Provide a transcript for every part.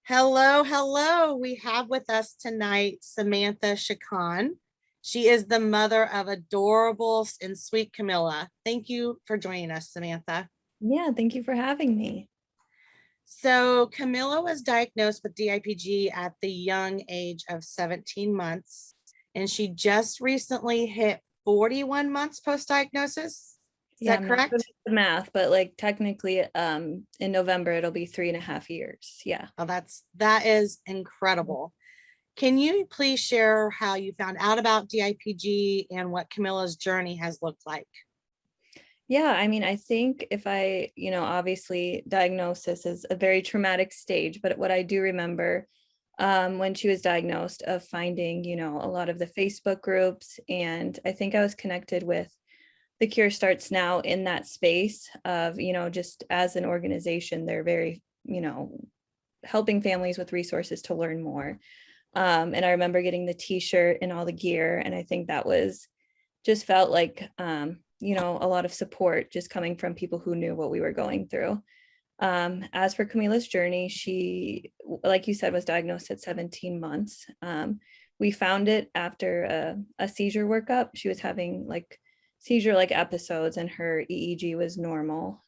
Hello, hello. We have with us tonight Samantha Chacon. She is the mother of adorable and sweet Camilla. Thank you for joining us, Samantha. Yeah, thank you for having me. So, Camilla was diagnosed with DIPG at the young age of 17 months, and she just recently hit 41 months post diagnosis. Is Yeah, that I'm not good correct? at the math, but like technically, in November it'll be 3.5 years. Yeah. Oh, that is incredible. Can you please share how you found out about DIPG and what Camilla's journey has looked like? Yeah, I mean, I think if obviously diagnosis is a very traumatic stage, but what I do remember when she was diagnosed of finding, a lot of the Facebook groups, and I think I was connected with the Cure Starts Now in that space of, just as an organization, they're very, helping families with resources to learn more. And I remember getting the t-shirt and all the gear. And I think that was just felt like, a lot of support just coming from people who knew what we were going through. As for Camila's journey, she, like you said, was diagnosed at 17 months. We found it after a seizure workup. She was having like seizure-like episodes and her EEG was normal.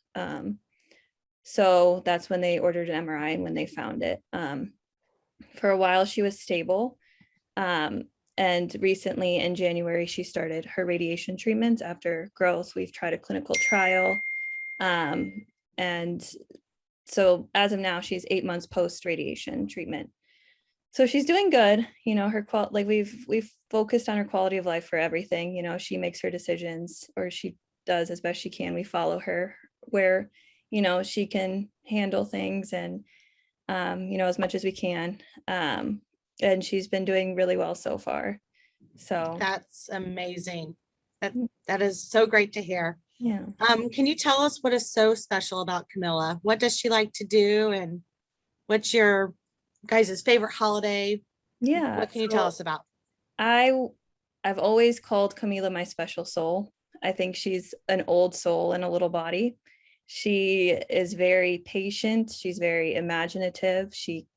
So that's when they ordered an MRI and when they found it. For a while, she was stable. Um, and recently in January, she started her radiation treatments after growth. We've tried a clinical trial. And so as of now, she's 8 months post radiation treatment. So she's doing good. Her like we've focused on her quality of life for everything. She makes her decisions, or she does as best she can. We follow her where, she can handle things, and as much as we can. And she's been doing really well so far. So That's amazing. That is so great to hear. yeah. Can you tell us what is so special about Camilla? What does she like to do, and what's your guys' favorite holiday? Yeah. What can you tell So us about? I I've always called Camila my special soul. I think she's an old soul in a little body. She is very patient. She's very imaginative. She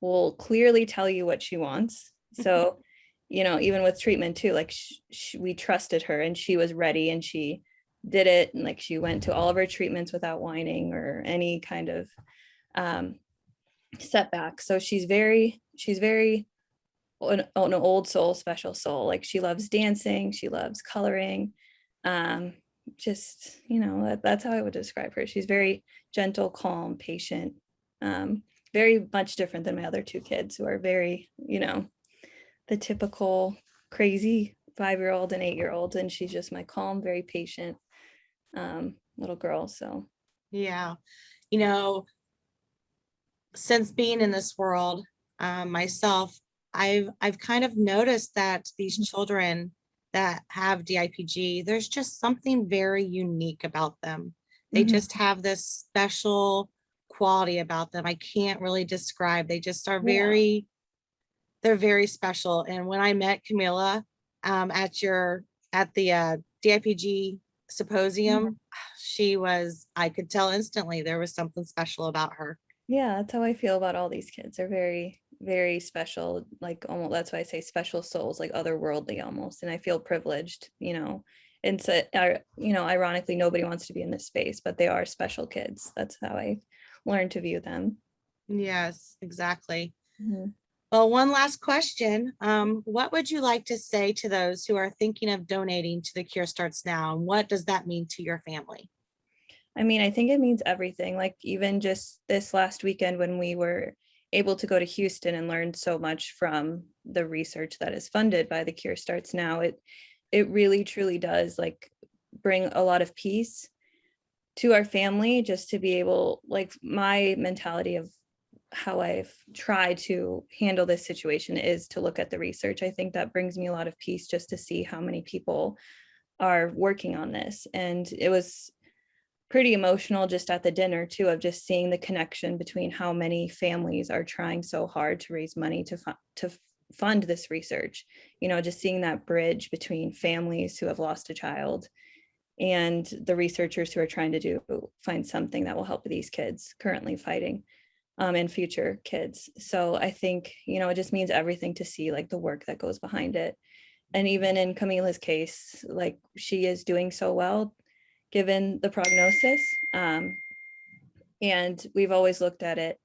will clearly tell you what she wants. So, even with treatment too, like we trusted her and she was ready and she did it. And like she went to all of her treatments without whining or any kind of um, setback. So she's very an old soul, special soul. Like she loves dancing, she loves coloring. Um, just, that's how I would describe her. She's very gentle, calm, patient. Um, Very much different than my other two kids who are very, the typical crazy 5-year-old and 8-year-old. And she's just my calm, very patient little girl. So Yeah, you know, since being in this world myself, I've kind of noticed that these children that have DIPG, there's just something very unique about them. They mhm. just have this special quality about them. I can't really describe. They just are Yeah. they're very special. And when I met Camilla at the DIPG symposium, I could tell instantly there was something special about her. Yeah, that's how I feel about all these kids. They're very, very special. Like almost that's why I say special souls, like otherworldly almost. And I feel privileged. And so, ironically, nobody wants to be in this space, but they are special kids. That's how I learned to view them. Yes, exactly. Mhm. Well, one last question. What would you like to say to those who are thinking of donating to the Cure Starts Now? And what does that mean to your family? I mean, I think it means everything. Like even just this last weekend when we were able to go to Houston and learn so much from the research that is funded by the Cure Starts Now, it really truly does like bring a lot of peace to our family, just to be able, like my mentality of how I've tried to handle this situation is to look at the research. I think that brings me a lot of peace just to see how many people are working on this. And it was pretty emotional just at the dinner too, of just seeing the connection between how many families are trying so hard to raise money to fund this research. Just seeing that bridge between families who have lost a child and the researchers who are trying to find something that will help these kids currently fighting. and future kids. So I think, it just means everything to see like the work that goes behind it. And even in Camila's case, like she is doing so well given the prognosis. And we've always looked at it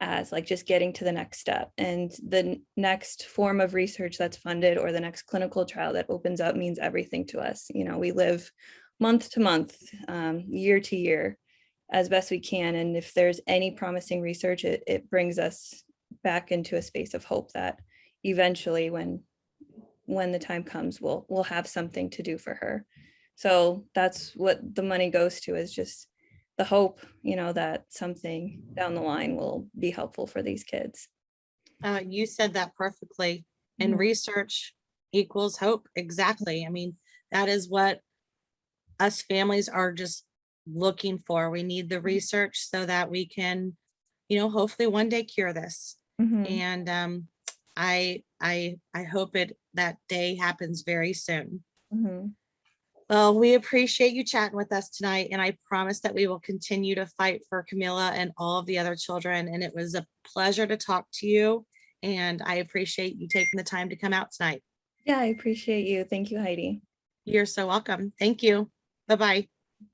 as like just getting to the next step, and the next form of research that's funded or the next clinical trial that opens up means everything to us. We live month to month, year to year as best we can. And if there's any promising research, it brings us back into a space of hope that eventually when the time comes, we'll have something to do for her. So that's what the money goes to, is just the hope, that something down the line will be helpful for these kids. You said that perfectly. And Mhm. research equals hope. Exactly. I mean, that is what us families are just looking for. We need the research so that we can, hopefully one day cure this. Mhm. And I hope that day happens very soon. Mhm. Well, we appreciate you chatting with us tonight, and I promise that we will continue to fight for Camilla and all of the other children. And it was a pleasure to talk to you, and I appreciate you taking the time to come out tonight. Yeah, I appreciate you. Thank you, Heidi. You're so welcome. Thank you. Bye-bye.